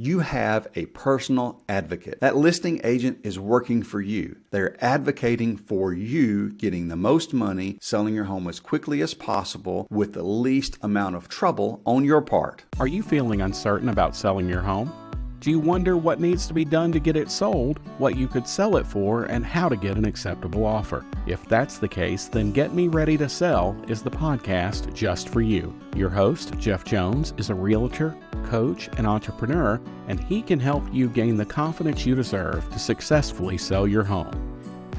you have a personal advocate. That listing agent is working for you. They're advocating for you getting the most money, selling your home as quickly as possible with the least amount of trouble on your part. Are you feeling uncertain about selling your home? Do you wonder what needs to be done to get it sold, what you could sell it for, and how to get an acceptable offer? If that's the case, then Get Me Ready to Sell is the podcast just for you. Your host, Jeff Jones, is a realtor, coach, and entrepreneur, and he can help you gain the confidence you deserve to successfully sell your home.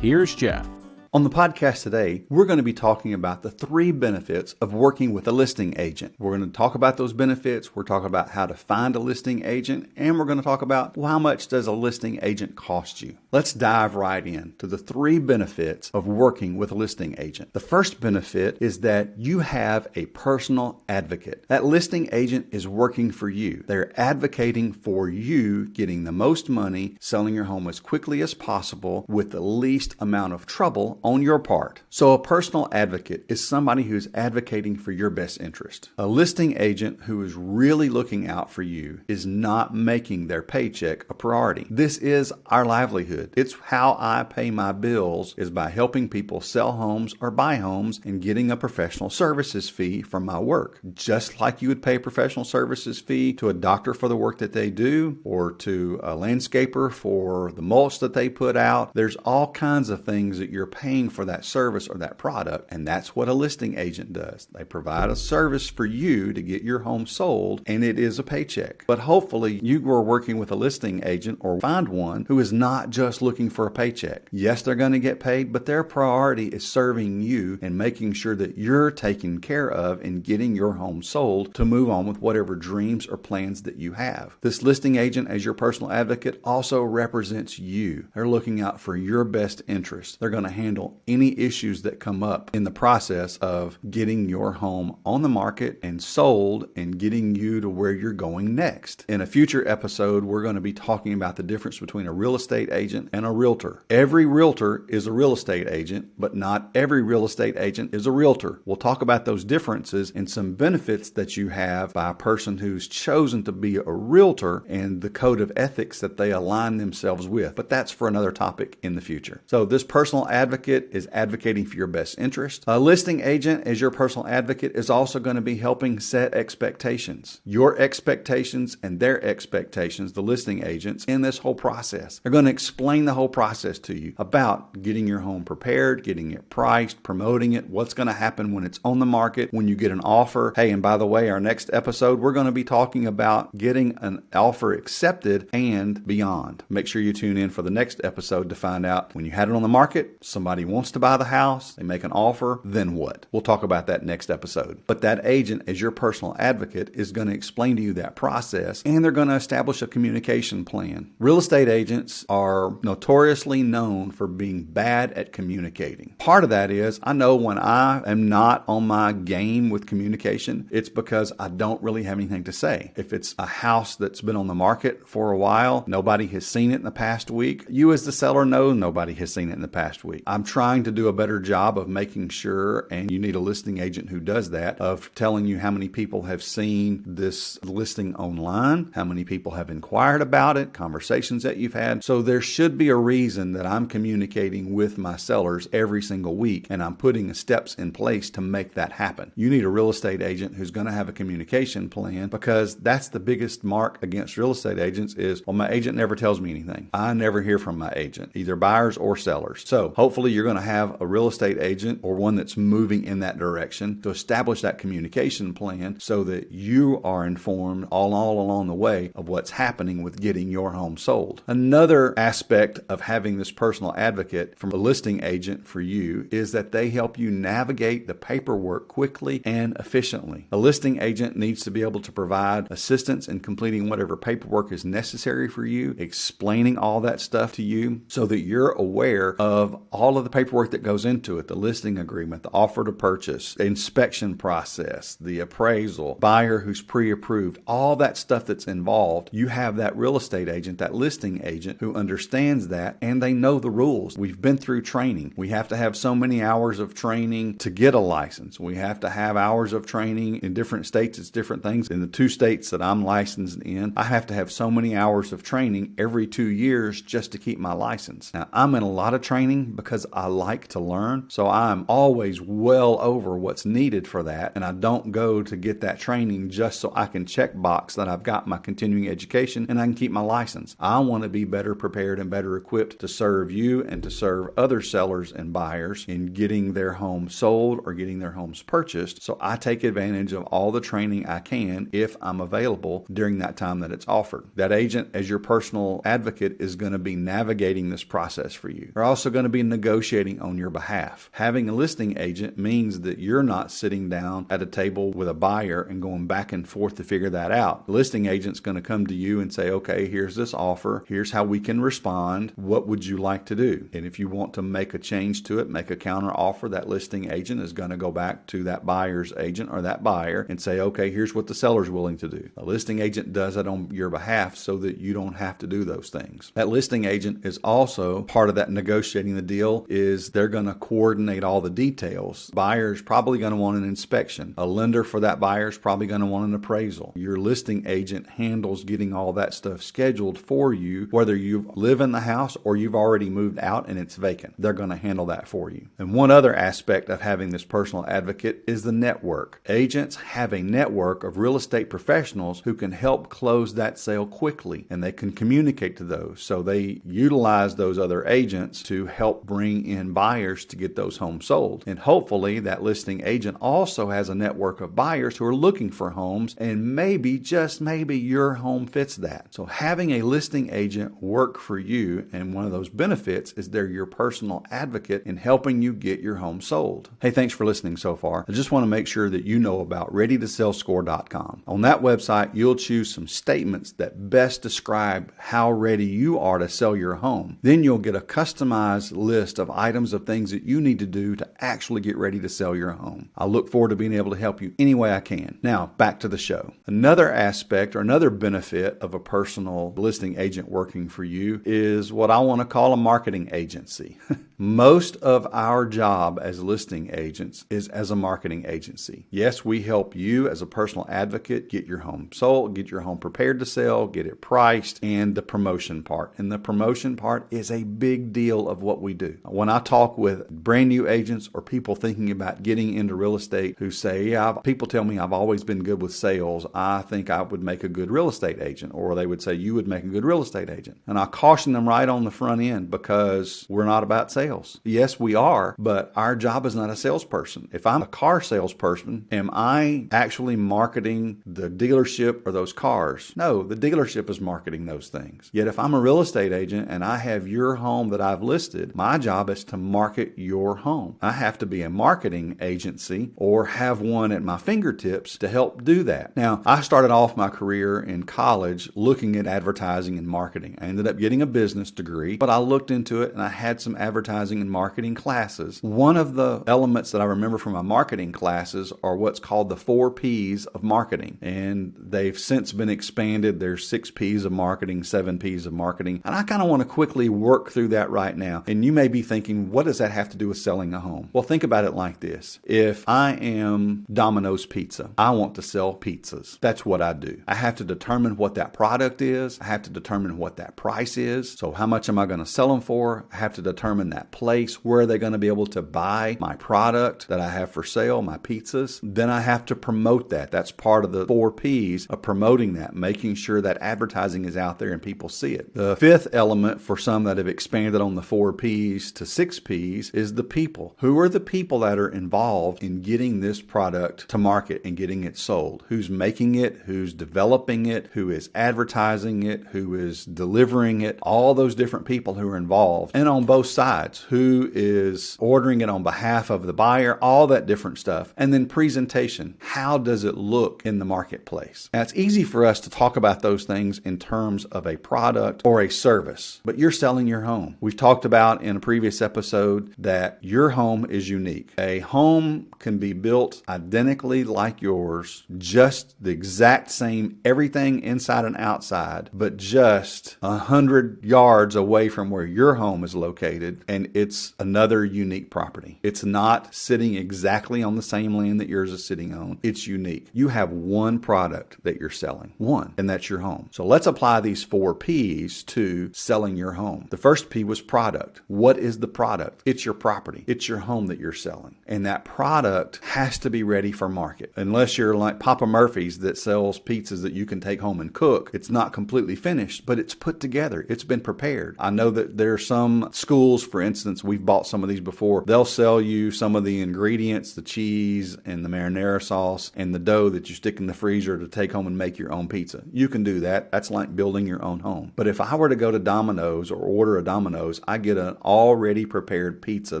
Here's Jeff. On the podcast today, we're going to be talking about the 3 benefits of working with a listing agent. We're going to talk about those benefits. We're talking about how to find a listing agent, and we're going to talk about, well, how much does a listing agent cost you? Let's dive right in to the 3 benefits of working with a listing agent. The first benefit is that you have a personal advocate. That listing agent is working for you. They're advocating for you getting the most money, selling your home as quickly as possible with the least amount of trouble on your part. So a personal advocate is somebody who's advocating for your best interest. A listing agent who is really looking out for you is not making their paycheck a priority. This is our livelihood. It's how I pay my bills, is by helping people sell homes or buy homes and getting a professional services fee from my work. Just like you would pay a professional services fee to a doctor for the work that they do, or to a landscaper for the mulch that they put out. There's all kinds of things that you're paying for that service or that product, and that's what a listing agent does. They provide a service for you to get your home sold, and it is a paycheck. But hopefully you are working with a listing agent, or find one who is not just looking for a paycheck. Yes, they're going to get paid, but their priority is serving you and making sure that you're taken care of and getting your home sold to move on with whatever dreams or plans that you have. This listing agent, as your personal advocate, also represents you. They're looking out for your best interest. They're going to handle any issues that come up in the process of getting your home on the market and sold and getting you to where you're going next. In a future episode, we're going to be talking about the difference between a real estate agent and a realtor. Every realtor is a real estate agent, but not every real estate agent is a realtor. We'll talk about those differences and some benefits that you have by a person who's chosen to be a realtor and the code of ethics that they align themselves with. But that's for another topic in the future. So this personal advocate is advocating for your best interest. A listing agent, as your personal advocate, is also going to be helping set expectations. Your expectations and their expectations, the listing agents, in this whole process. They're going to explain the whole process to you about getting your home prepared, getting it priced, promoting it, what's going to happen when it's on the market, when you get an offer. Hey, and by the way, our next episode, we're going to be talking about getting an offer accepted and beyond. Make sure you tune in for the next episode to find out when you had it on the market, somebody wants to buy the house, they make an offer, then what? We'll talk about that next episode. But that agent, as your personal advocate, is going to explain to you that process, and they're going to establish a communication plan. Real estate agents are notoriously known for being bad at communicating. Part of that is, I know when I am not on my game with communication, it's because I don't really have anything to say. If it's a house that's been on the market for a while, nobody has seen it in the past week, you as the seller know nobody has seen it in the past week. I'm trying to do a better job of making sure, and you need a listing agent who does that, of telling you how many people have seen this listing online, how many people have inquired about it, conversations that you've had. So there should be a reason that I'm communicating with my sellers every single week, and I'm putting steps in place to make that happen. You need a real estate agent who's going to have a communication plan, because that's the biggest mark against real estate agents is, well, my agent never tells me anything. I never hear from my agent, either buyers or sellers. So hopefully you're going to have a real estate agent, or one that's moving in that direction, to establish that communication plan so that you are informed all along the way of what's happening with getting your home sold. Another aspect of having this personal advocate from a listing agent for you is that they help you navigate the paperwork quickly and efficiently. A listing agent needs to be able to provide assistance in completing whatever paperwork is necessary for you, explaining all that stuff to you so that you're aware of all of the paperwork that goes into it, the listing agreement, the offer to purchase, the inspection process, the appraisal, buyer who's pre-approved, all that stuff that's involved, you have that real estate agent, that listing agent who understands that, and they know the rules. We've been through training. We have to have so many hours of training to get a license. We have to have hours of training. In different states, it's different things. In the 2 states that I'm licensed in, I have to have so many hours of training every 2 years just to keep my license. Now, I'm in a lot of training because I like to learn, so I'm always well over what's needed for that, and I don't go to get that training just so I can check box that I've got my continuing education and I can keep my license. I want to be better prepared and better equipped to serve you and to serve other sellers and buyers in getting their homes sold or getting their homes purchased, so I take advantage of all the training I can if I'm available during that time that it's offered. That agent, as your personal advocate, is going to be navigating this process for you. They're also going to be negotiating on your behalf. Having a listing agent means that you're not sitting down at a table with a buyer and going back and forth to figure that out. The listing agent's going to come to you and say, okay, here's this offer. Here's how we can respond. What would you like to do? And if you want to make a change to it, make a counter offer, that listing agent is going to go back to that buyer's agent or that buyer and say, okay, here's what the seller's willing to do. A listing agent does it on your behalf so that you don't have to do those things. That listing agent is also part of that negotiating the deal, is they're going to coordinate all the details. Buyer's probably going to want an inspection. A lender for that buyer is probably going to want an appraisal. Your listing agent handles getting all that stuff scheduled for you, whether you live in the house or you've already moved out and it's vacant. They're going to handle that for you. And one other aspect of having this personal advocate is the network. Agents have a network of real estate professionals who can help close that sale quickly, and they can communicate to those. So they utilize those other agents to help bring in buyers to get those homes sold. And hopefully that listing agent also has a network of buyers who are looking for homes, and maybe, just maybe, your home fits that. So having a listing agent work for you, and one of those benefits is they're your personal advocate in helping you get your home sold. Hey, thanks for listening so far. I just want to make sure that you know about ReadyToSellScore.com. On that website, you'll choose some statements that best describe how ready you are to sell your home. Then you'll get a customized list of items of things that you need to do to actually get ready to sell your home. I look forward to being able to help you any way I can. Now, back to the show. Another aspect or another benefit of a personal listing agent working for you is what I want to call a marketing agency. Most of our job as listing agents is as a marketing agency. Yes, we help you as a personal advocate get your home sold, get your home prepared to sell, get it priced, and the promotion part. And the promotion part is a big deal of what we do. When I talk with brand new agents or people thinking about getting into real estate who say, yeah, people tell me I've always been good with sales, I think I would make a good real estate agent. Or they would say, you would make a good real estate agent. And I caution them right on the front end, because we're not about sales. Yes, we are, but our job is not a salesperson. If I'm a car salesperson, am I actually marketing the dealership or those cars? No, the dealership is marketing those things. Yet if I'm a real estate agent and I have your home that I've listed, my job is to market your home. I have to be a marketing agency or have one at my fingertips to help do that. Now, I started off my career in college looking at advertising and marketing. I ended up getting a business degree, but I looked into it and I had some advertising and marketing classes. One of the elements that I remember from my marketing classes are what's called the 4 P's of marketing. And they've since been expanded. There's 6 P's of marketing, 7 P's of marketing. And I kind of want to quickly work through that right now. And you may be thinking, what does that have to do with selling a home? Well, think about it like this. If I am Domino's Pizza, I want to sell pizzas. That's what I do. I have to determine what that product is. I have to determine what that price is. So how much am I going to sell them for? I have to determine that place. Where are they going to be able to buy my product that I have for sale, my pizzas? Then I have to promote that. That's part of the 4 P's of promoting that, making sure that advertising is out there and people see it. The 5th element for some that have expanded on the 4 P's to 6 P's is the people. Who are the people that are involved in getting this product to market and getting it sold? Who's making it? Who's developing it? Who is advertising it? Who is delivering it? All those different people who are involved, and on both sides. sides, who is ordering it on behalf of the buyer, all that different stuff. And then presentation. How does it look in the marketplace? Now, it's easy for us to talk about those things in terms of a product or a service, but you're selling your home. We've talked about in a previous episode that your home is unique. A home can be built identically like yours, just the exact same, everything inside and outside, but just 100 yards away from where your home is located, and it's another unique property. It's not sitting exactly on the same land that yours is sitting on. It's unique. You have one product that you're selling, one, and that's your home. So let's apply these 4 P's to selling your home. The first P was product. What is the product? It's your property. It's your home that you're selling. And that product has to be ready for market. Unless you're like Papa Murphy's that sells pizzas that you can take home and cook, it's not completely finished, but it's put together. It's been prepared. I know that there are some schools, for instance, we've bought some of these before. They'll sell you some of the ingredients, the cheese and the marinara sauce and the dough that you stick in the freezer to take home and make your own pizza. You can do that. That's like building your own home. But if I were to go to Domino's or order a Domino's, I get an already prepared pizza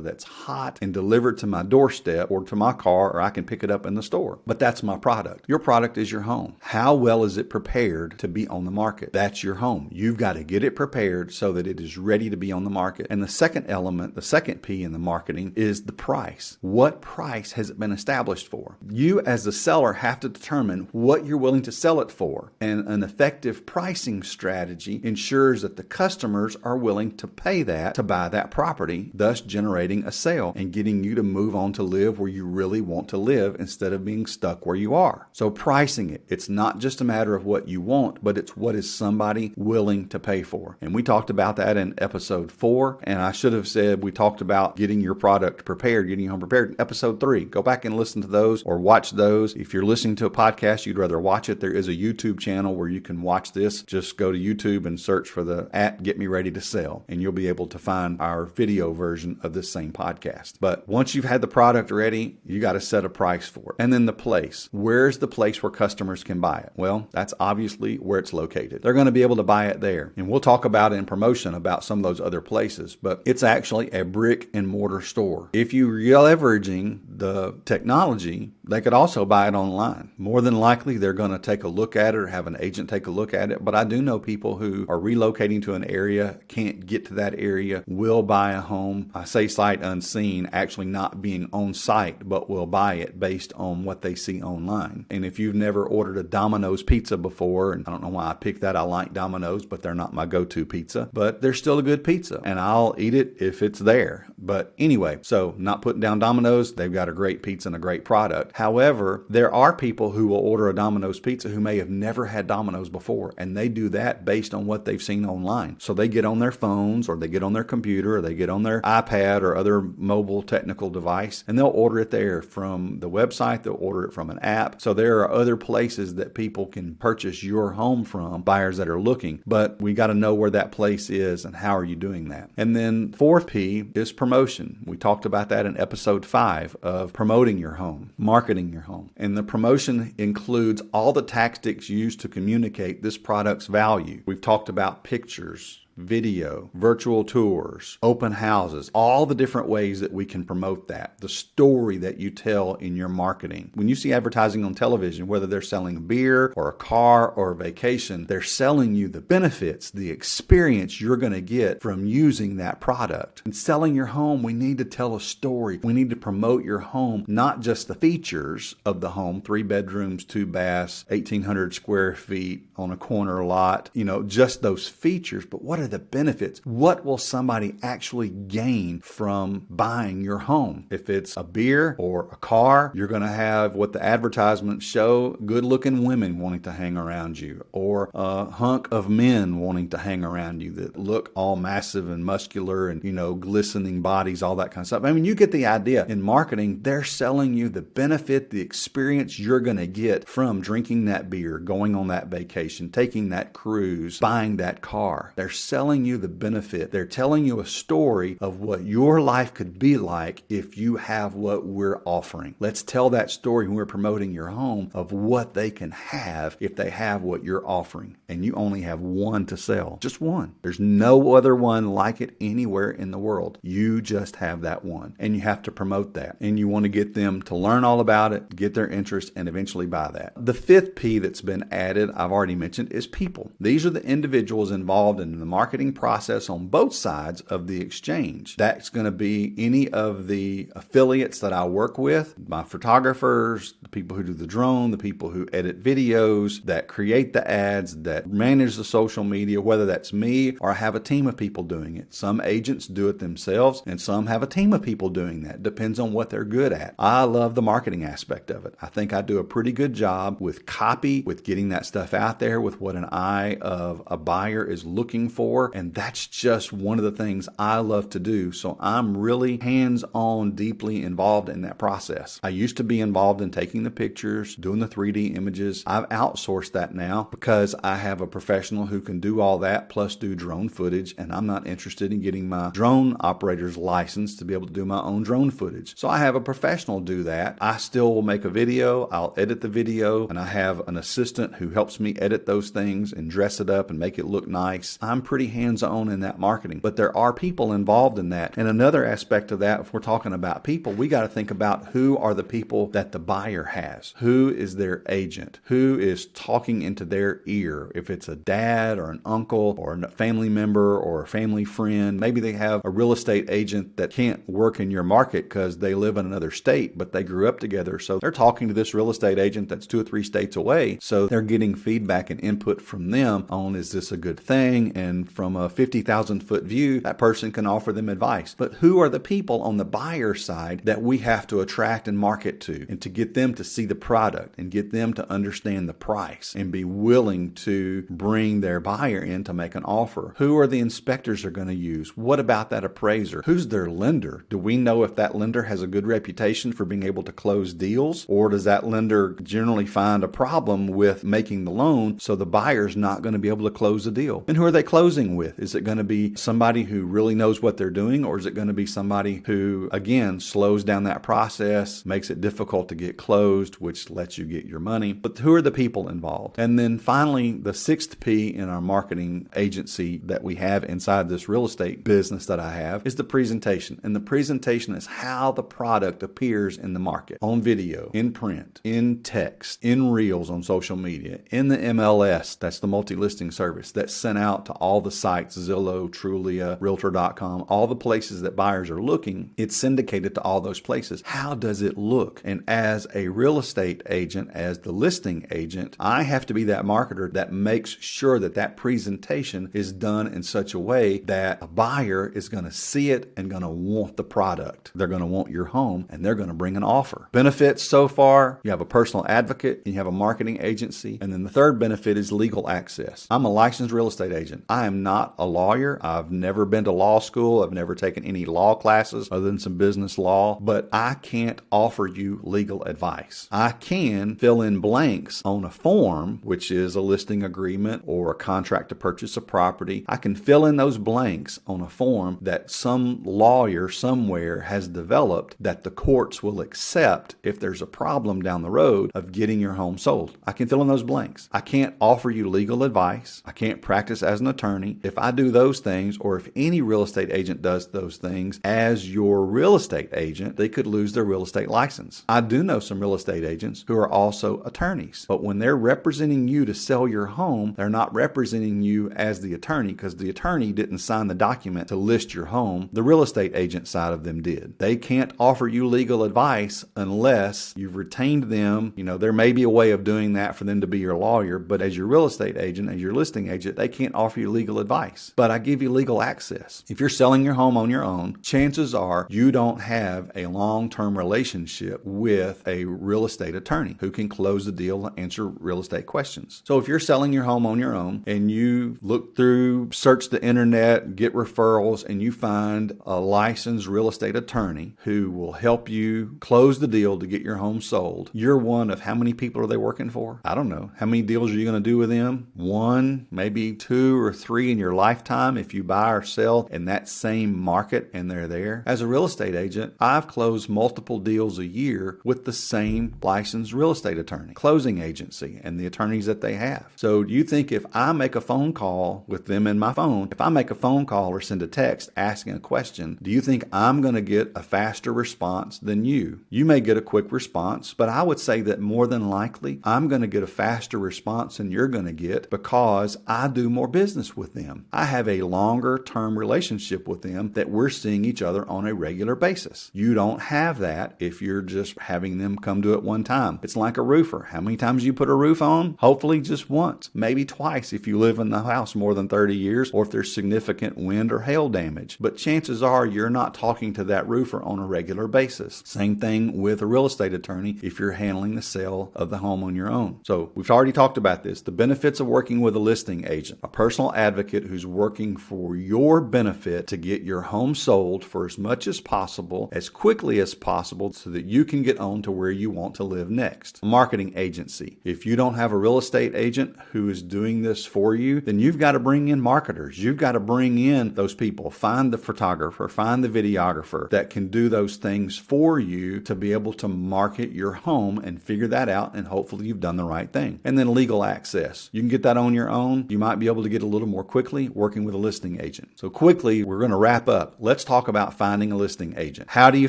that's hot and delivered to my doorstep or to my car, or I can pick it up in the store. But that's my product. Your product is your home. How well is it prepared to be on the market? That's your home. You've got to get it prepared so that it is ready to be on the market. And the second element, the second P in the marketing, is the price. What price has it been established for? You as the seller have to determine what you're willing to sell it for. And an effective pricing strategy ensures that the customers are willing to pay that to buy that property, thus generating a sale and getting you to move on to live where you really want to live instead of being stuck where you are. So pricing it, it's not just a matter of what you want, but it's what is somebody willing to pay for. And we talked about that in episode 4. And I should have said we talked about getting your product prepared, getting your home prepared in episode 3. Go back and listen to those or watch those. If you're listening to a podcast, you'd rather watch it, there is a YouTube channel where you can watch this. Just go to YouTube and search for the @Get Me Ready to Sell, and you'll be able to find our video version of this same podcast. But once you've had the product ready, you got to set a price for it. And then the place. Where's the place where customers can buy it? Well, that's obviously where it's located. They're going to be able to buy it there. And we'll talk about it in promotion about some of those other places, but it's actually a brick and mortar store. If you're leveraging the technology, they could also buy it online. More than likely, they're going to take a look at it or have an agent take a look at it. But I do know people who are relocating to an area, can't get to that area, will buy a home. I say sight unseen, actually not being on site, but will buy it based on what they see online. And if you've never ordered a Domino's pizza before, and I don't know why I picked that, I like Domino's, but they're not my go-to pizza, but they're still a good pizza, and I'll eat it if it's there. But anyway, so not putting down Domino's, they've got a great pizza and a great product. However, there are people who will order a Domino's pizza who may have never had Domino's before, and they do that based on what they've seen online. So they get on their phones, or they get on their computer, or they get on their iPad or other mobile technical device, and they'll order it there from the website. They'll order it from an app. So there are other places that people can purchase your home from, buyers that are looking. But we got to know where that place is and how are you doing that. And then 4th P is promotion. We talked about that in episode 5 of promoting your home, marketing your home. And the promotion includes all the tactics used to communicate this product's value. We've talked about pictures, video, virtual tours, open houses, all the different ways that we can promote that, the story that you tell in your marketing. When you see advertising on television, whether they're selling a beer or a car or a vacation, they're selling you the benefits, the experience you're going to get from using that product. And selling your home, we need to tell a story. We need to promote your home, not just the features of the home, 3 bedrooms, 2 baths, 1,800 square feet on a corner lot, just those features, but what are the benefits? What will somebody actually gain from buying your home? If it's a beer or a car, you're going to have what the advertisements show, good-looking women wanting to hang around you, or a hunk of men wanting to hang around you that look all massive and muscular and, glistening bodies, all that kind of stuff. I mean, you get the idea. In marketing, they're selling you the benefit, the experience you're going to get from drinking that beer, going on that vacation, taking that cruise, buying that car. They're selling you the benefit. They're telling you a story of what your life could be like if you have what we're offering. Let's tell that story when we're promoting your home of what they can have if they have what you're offering. And you only have one to sell. Just one. There's no other one like it anywhere in the world. You just have that one. And you have to promote that. And you want to get them to learn all about it, get their interest, and eventually buy that. The fifth P that's been added, I've already mentioned, is people. These are the individuals involved in the marketing process on both sides of the exchange. That's going to be any of the affiliates that I work with, my photographers, the people who do the drone, the people who edit videos, that create the ads, that manage the social media, whether that's me or I have a team of people doing it. Some agents do it themselves and some have a team of people doing that. Depends on what they're good at. I love the marketing aspect of it. I think I do a pretty good job with copy, with getting that stuff out there, with what an eye of a buyer is looking for. And that's just one of the things I love to do. So I'm really hands-on, deeply involved in that process. I used to be involved in taking the pictures, doing the 3D images. I've outsourced that now because I have a professional who can do all that plus do drone footage, and I'm not interested in getting my drone operator's license to be able to do my own drone footage. So I have a professional do that. I still will make a video, I'll edit the video, and I have an assistant who helps me edit those things and dress it up and make it look nice. I'm pretty hands-on in that marketing, but there are people involved in that. And another aspect of that, if we're talking about people, we got to think about who are the people that the buyer has. Who is their agent? Who is talking into their ear? If it's a dad or an uncle or a family member or a family friend, maybe they have a real estate agent that can't work in your market because they live in another state, but they grew up together. So they're talking to this real estate agent that's 2 or 3 states away. So they're getting feedback and input from them on, is this a good thing? And from a 50,000 foot view, that person can offer them advice. But who are the people on the buyer side that we have to attract and market to, and to get them to see the product and get them to understand the price and be willing to bring their buyer in to make an offer? Who are the inspectors they're going to use? What about that appraiser? Who's their lender? Do we know if that lender has a good reputation for being able to close deals, or does that lender generally find a problem with making the loan so the buyer's not going to be able to close the deal? And who are they closing with? Is it going to be somebody who really knows what they're doing, or is it going to be somebody who, again, slows down that process, makes it difficult to get closed, which lets you get your money? But who are the people involved? And then finally, the 6th P in our marketing agency that we have inside this real estate business that I have is the presentation. And the presentation is how the product appears in the market, on video, in print, in text, in reels on social media, in the MLS, that's the multi-listing service that's sent out to all the sites, Zillow, Trulia, Realtor.com, all the places that buyers are looking. It's syndicated to all those places. How does it look? And as a real estate agent, as the listing agent, I have to be that marketer that makes sure that that presentation is done in such a way that a buyer is going to see it and going to want the product. They're going to want your home and they're going to bring an offer. Benefits so far, you have a personal advocate, you have a marketing agency, and then the third benefit is legal access. I'm a licensed real estate agent. I am not a lawyer. I've never been to law school. I've never taken any law classes other than some business law, but I can't offer you legal advice. I can fill in blanks on a form, which is a listing agreement or a contract to purchase a property. I can fill in those blanks on a form that some lawyer somewhere has developed that the courts will accept if there's a problem down the road of getting your home sold. I can fill in those blanks. I can't offer you legal advice. I can't practice as an attorney. If I do those things, or if any real estate agent does those things as your real estate agent, they could lose their real estate license. I do know some real estate agents who are also attorneys, but when they're representing you to sell your home, they're not representing you as the attorney, because the attorney didn't sign the document to list your home. The real estate agent side of them did. They can't offer you legal advice unless you've retained them. You know, there may be a way of doing that for them to be your lawyer, but as your real estate agent, as your listing agent, they can't offer you legal advice. But I give you legal access. If you're selling your home on your own, chances are you don't have a long-term relationship with a real estate attorney who can close the deal and answer real estate questions. So if you're selling your home on your own and you look through, search the internet, get referrals, and you find a licensed real estate attorney who will help you close the deal to get your home sold, you're one of how many people are they working for? I don't know. How many deals are you going to do with them? 1, maybe 2 or 3 3 in your lifetime if you buy or sell in that same market and they're there. As a real estate agent, I've closed multiple deals a year with the same licensed real estate attorney, closing agency, and the attorneys that they have. So do you think if I make a phone call with them in my phone, if I make a phone call or send a text asking a question, do you think I'm going to get a faster response than you? You may get a quick response, but I would say that more than likely, I'm going to get a faster response than you're going to get because I do more business with them. I have a longer term relationship with them that we're seeing each other on a regular basis. You don't have that if you're just having them come to it one time. It's like a roofer. How many times you put a roof on? Hopefully just once, maybe twice if you live in the house more than 30 years or if there's significant wind or hail damage. But chances are you're not talking to that roofer on a regular basis. Same thing with a real estate attorney if you're handling the sale of the home on your own. So we've already talked about this. The benefits of working with a listing agent, a personal advocate who's working for your benefit to get your home sold for as much as possible, as quickly as possible, so that you can get on to where you want to live next. A marketing agency. If you don't have a real estate agent who is doing this for you, then you've got to bring in marketers. You've got to bring in those people. Find the photographer, find the videographer that can do those things for you to be able to market your home and figure that out, and hopefully you've done the right thing. And then legal access. You can get that on your own. You might be able to get a little more quickly working with a listing agent. So quickly, we're going to wrap up. Let's talk about finding a listing agent. How do you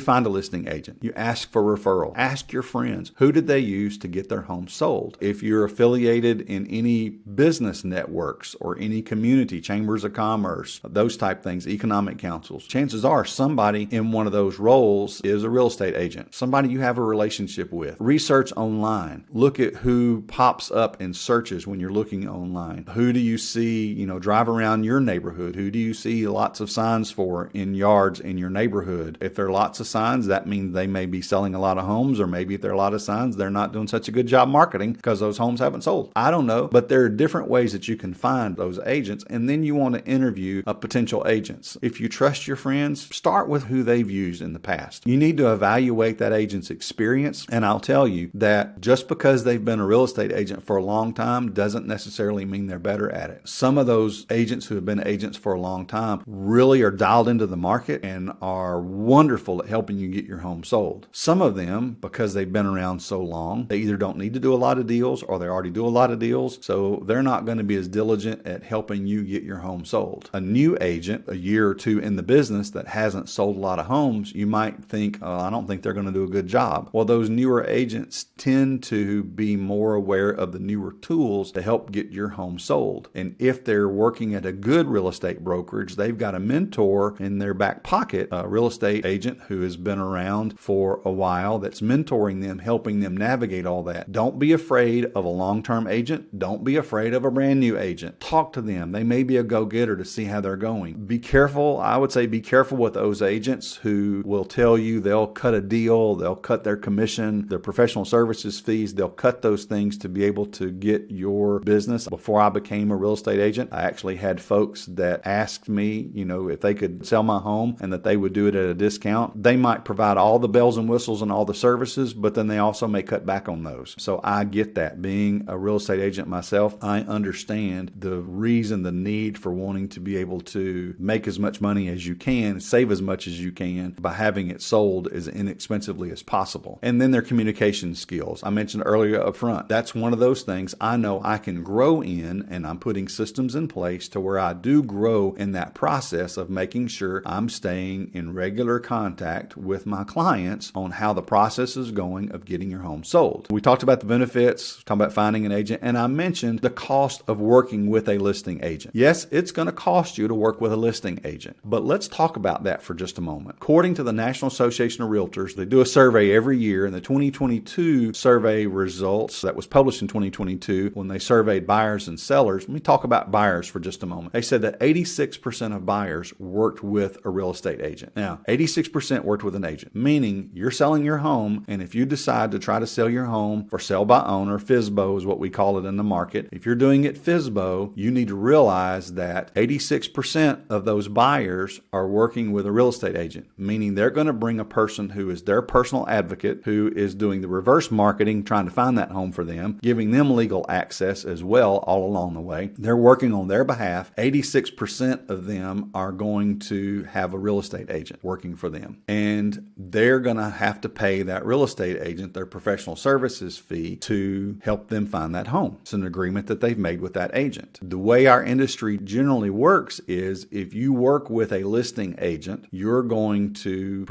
find a listing agent? You ask for referral. Ask your friends, who did they use to get their home sold? If you're affiliated in any business networks or any community, chambers of commerce, those type things, economic councils, chances are somebody in one of those roles is a real estate agent, somebody you have a relationship with. Research online. Look at who pops up in searches when you're looking online. Who do you see, drive around your neighborhood? Who do you see lots of signs for in yards in your neighborhood? If there are lots of signs, that means they may be selling a lot of homes, or maybe if there are a lot of signs, they're not doing such a good job marketing because those homes haven't sold. I don't know, but there are different ways that you can find those agents, and then you want to interview potential agents. If you trust your friends, start with who they've used in the past. You need to evaluate that agent's experience, and I'll tell you that just because they've been a real estate agent for a long time doesn't necessarily mean they're better at it. Some of those agents who have been agents for a long time really are dialed into the market and are wonderful at helping you get your home sold. Some of them, because they've been around so long, they either don't need to do a lot of deals or they already do a lot of deals, so they're not going to be as diligent at helping you get your home sold. A new agent, a year or two in the business that hasn't sold a lot of homes, you might think, oh, I don't think they're going to do a good job. Well, those newer agents tend to be more aware of the newer tools to help get your home sold. And if they're working at a good real estate brokerage, they've got a mentor in their back pocket, a real estate agent who has been around for a while that's mentoring them, helping them navigate all that. Don't be afraid of a long-term agent. Don't be afraid of a brand new agent. Talk to them. They may be a go-getter to see how they're going. Be careful. I would say be careful with those agents who will tell you they'll cut a deal, they'll cut their commission, their professional services fees, they'll cut those things to be able to get your business. Before I became a real estate agent, I actually had folks that asked me, if they could sell my home and that they would do it at a discount. They might provide all the bells and whistles and all the services, but then they also may cut back on those. So I get that. Being a real estate agent myself, I understand the reason, the need for wanting to be able to make as much money as you can, save as much as you can by having it sold as inexpensively as possible. And then their communication skills. I mentioned earlier up front, that's one of those things I know I can grow in, and I'm putting systems in place to where I do grow in that process of making sure I'm staying in regular contact with my clients on how the process is going of getting your home sold. We talked about the benefits, talked about finding an agent, and I mentioned the cost of working with a listing agent. Yes, it's going to cost you to work with a listing agent, but let's talk about that for just a moment. According to the National Association of Realtors, they do a survey every year, and the 2022 survey results that was published in 2022 when they surveyed buyers and sellers. Let me talk about buyers for just a moment. They said that 86% of buyers worked with a real estate agent. Now, 86% worked with an agent, meaning you're selling your home, and if you decide to try to sell your home for sale by owner, FSBO is what we call it in the market. If you're doing it FSBO, you need to realize that 86% of those buyers are working with a real estate agent, meaning they're going to bring a person who is their personal advocate, who is doing the reverse marketing, trying to find that home for them, giving them legal access as well all along the way. They're working on their their behalf, 86% of them are going to have a real estate agent working for them. And they're going to have to pay that real estate agent their professional services fee to help them find that home. It's an agreement that they've made with that agent. The way our industry generally works is if you work with a listing agent, you're going to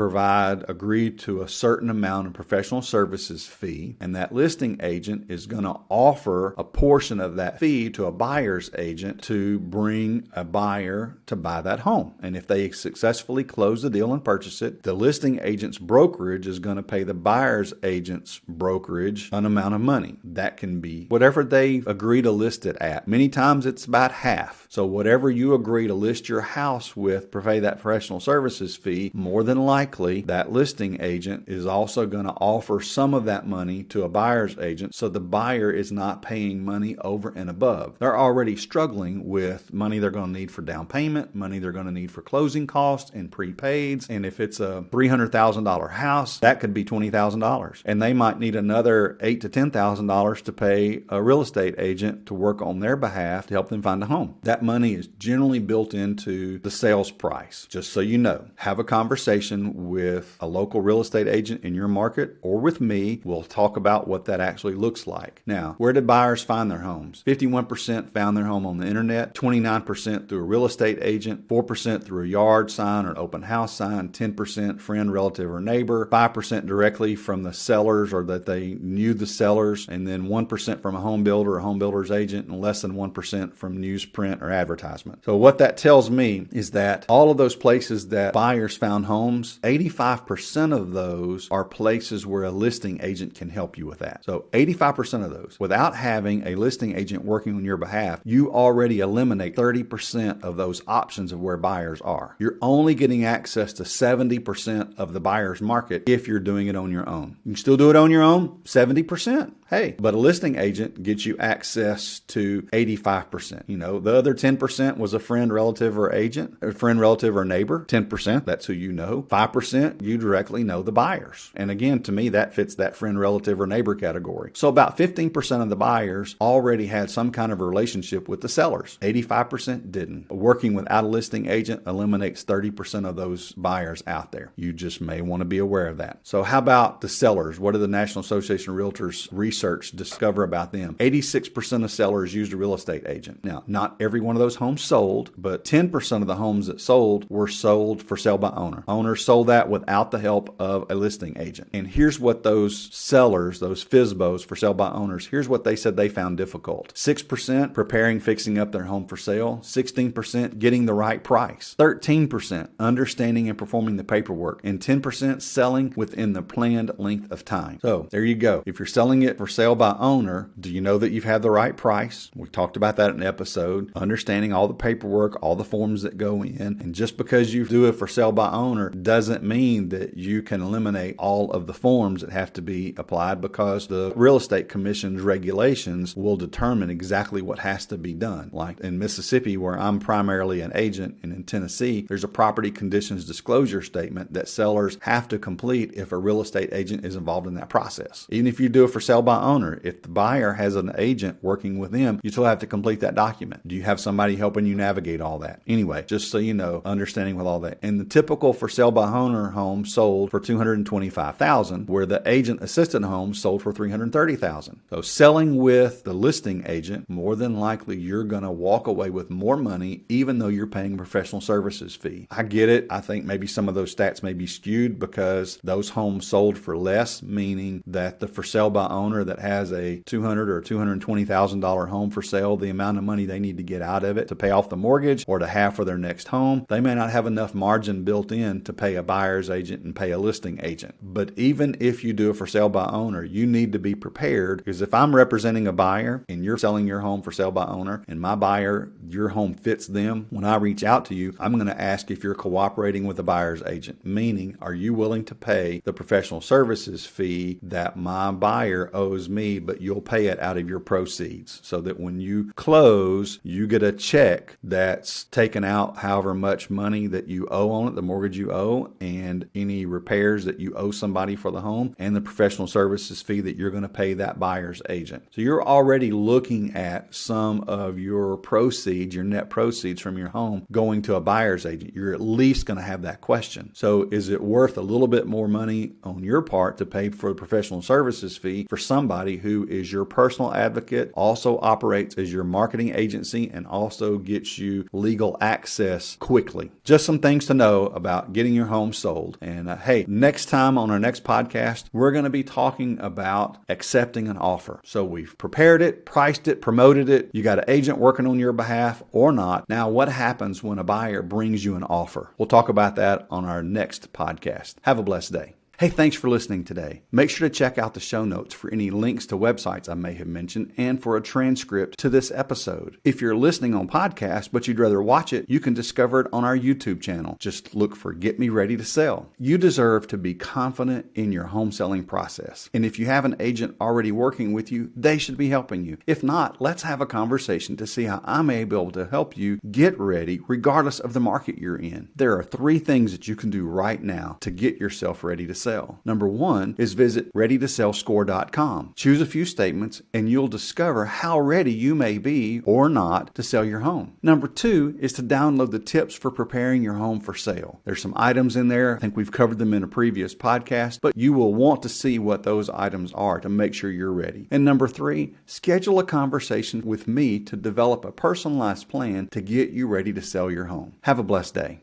agree to a certain amount of professional services fee, and that listing agent is going to offer a portion of that fee to a buyer's agent to bring a buyer to buy that home. And if they successfully close the deal and purchase it, the listing agent's brokerage is going to pay the buyer's agent's brokerage an amount of money. That can be whatever they agree to list it at. Many times it's about half. So whatever you agree to list your house with, pay that professional services fee, more than likely that listing agent is also going to offer some of that money to a buyer's agent, so the buyer is not paying money over and above. They're already struggling with money they're going to need for down payment, money they're going to need for closing costs and prepaids. And if it's a $300,000 house, that could be $20,000. And they might need another $8,000 to $10,000 to pay a real estate agent to work on their behalf to help them find a home. That money is generally built into the sales price. Just so you know, have a conversation with a local real estate agent in your market or with me. We'll talk about what that actually looks like. Now, where did buyers find their homes? 51% found their home on the internet, 29% through a real estate agent, 4% through a yard sign or an open house sign, 10% friend, relative, or neighbor, 5% directly from the sellers or that they knew the sellers, and then 1% from a home builder or home builder's agent, and less than 1% from newsprint or advertisement. So what that tells me is that all of those places that buyers found homes, 85% of those are places where a listing agent can help you with that. So 85% of those, without having a listing agent working on your behalf, you already eliminate 30% of those options of where buyers are. You're only getting access to 70% of the buyer's market if you're doing it on your own. You can still do it on your own, 70%. Hey, but a listing agent gets you access to 85%. You know, the other 10% was a friend, relative, or agent, a friend, relative, or neighbor. 10%, that's who you know. 5%, you directly know the buyers. And again, to me, that fits that friend, relative, or neighbor category. So about 15% of the buyers already had some kind of relationship with the sellers. 85% didn't. Working without a listing agent eliminates 30% of those buyers out there. You just may want to be aware of that. So how about the sellers? What did the National Association of Realtors research discover about them? 86% of sellers used a real estate agent. Now, not every one of those homes sold, but 10% of the homes that sold were sold for sale by owner. Owners sold that without the help of a listing agent. And here's what those sellers, those FSBOs for sale by owners, here's what they said they found difficult. 6% preparing, fixing up their home for sale. 16% getting the right price. 13% understanding and performing the paperwork. And 10% selling within the planned length of time. So there you go. If you're selling it for sale by owner, do you know that you've had the right price? We talked about that in an episode. Understanding all the paperwork, all the forms that go in. And just because you do it for sale by owner doesn't mean that you can eliminate all of the forms that have to be applied, because the real estate commission's regulations will determine exactly what has to be done. Like in Mississippi, where I'm primarily an agent, and in Tennessee, there's a property conditions disclosure statement that sellers have to complete if a real estate agent is involved in that process. Even if you do it for sale by owner, if the buyer has an agent working with them, you still have to complete that document. Do you have somebody helping you navigate all that? Anyway, just so you know, understanding with all that. And the typical for sale by owner home sold for $225,000, where the agent assisted home sold for $330,000. So selling with the listing agent, more than likely you're going to walk away with more money, even though you're paying a professional services fee. I get it. I think maybe some of those stats may be skewed because those homes sold for less, meaning that the for sale by owner that has a $200,000 or $220,000 home for sale, the amount of money they need to get out of it to pay off the mortgage or to have for their next home, they may not have enough margin built in to pay a buyer's agent and pay a listing agent. But even if you do a for sale by owner, you need to be prepared, because if I'm representing a buyer and you're selling your home for sale by owner and my buyer, your home fits them, when I reach out to you, I'm going to ask if you're cooperating with the buyer's agent, meaning are you willing to pay the professional services fee that my buyer owes me, but you'll pay it out of your proceeds, so that when you close, you get a check that's taken out however much money that you owe on it, the mortgage you owe, and any repairs that you owe somebody for the home, and the professional services fee that you're going to pay that buyer's agent. So you're already looking at some of your proceeds, your net proceeds from your home going to a buyer's agent, you're at least going to have that question. So is it worth a little bit more money on your part to pay for the professional services fee for somebody who is your personal advocate, also operates as your marketing agency, and also gets you legal access quickly? Just some things to know about getting your home sold. And hey, next time on our next podcast, we're going to be talking about accepting an offer. So we've prepared it, priced it, promoted it. You got an agent working on your behalf or not. Now, what happens when a buyer brings you an offer? We'll talk about that on our next podcast. Have a blessed day. Hey, thanks for listening today. Make sure to check out the show notes for any links to websites I may have mentioned and for a transcript to this episode. If you're listening on podcast but you'd rather watch it, you can discover it on our YouTube channel. Just look for Get Me Ready to Sell. You deserve to be confident in your home selling process. And if you have an agent already working with you, they should be helping you. If not, let's have a conversation to see how I may be able to help you get ready regardless of the market you're in. There are 3 things that you can do right now to get yourself ready to sell. Number 1 is visit readytosellscore.com. Choose a few statements and you'll discover how ready you may be or not to sell your home. Number 2 is to download the tips for preparing your home for sale. There's some items in there. I think we've covered them in a previous podcast, but you will want to see what those items are to make sure you're ready. And number 3, schedule a conversation with me to develop a personalized plan to get you ready to sell your home. Have a blessed day.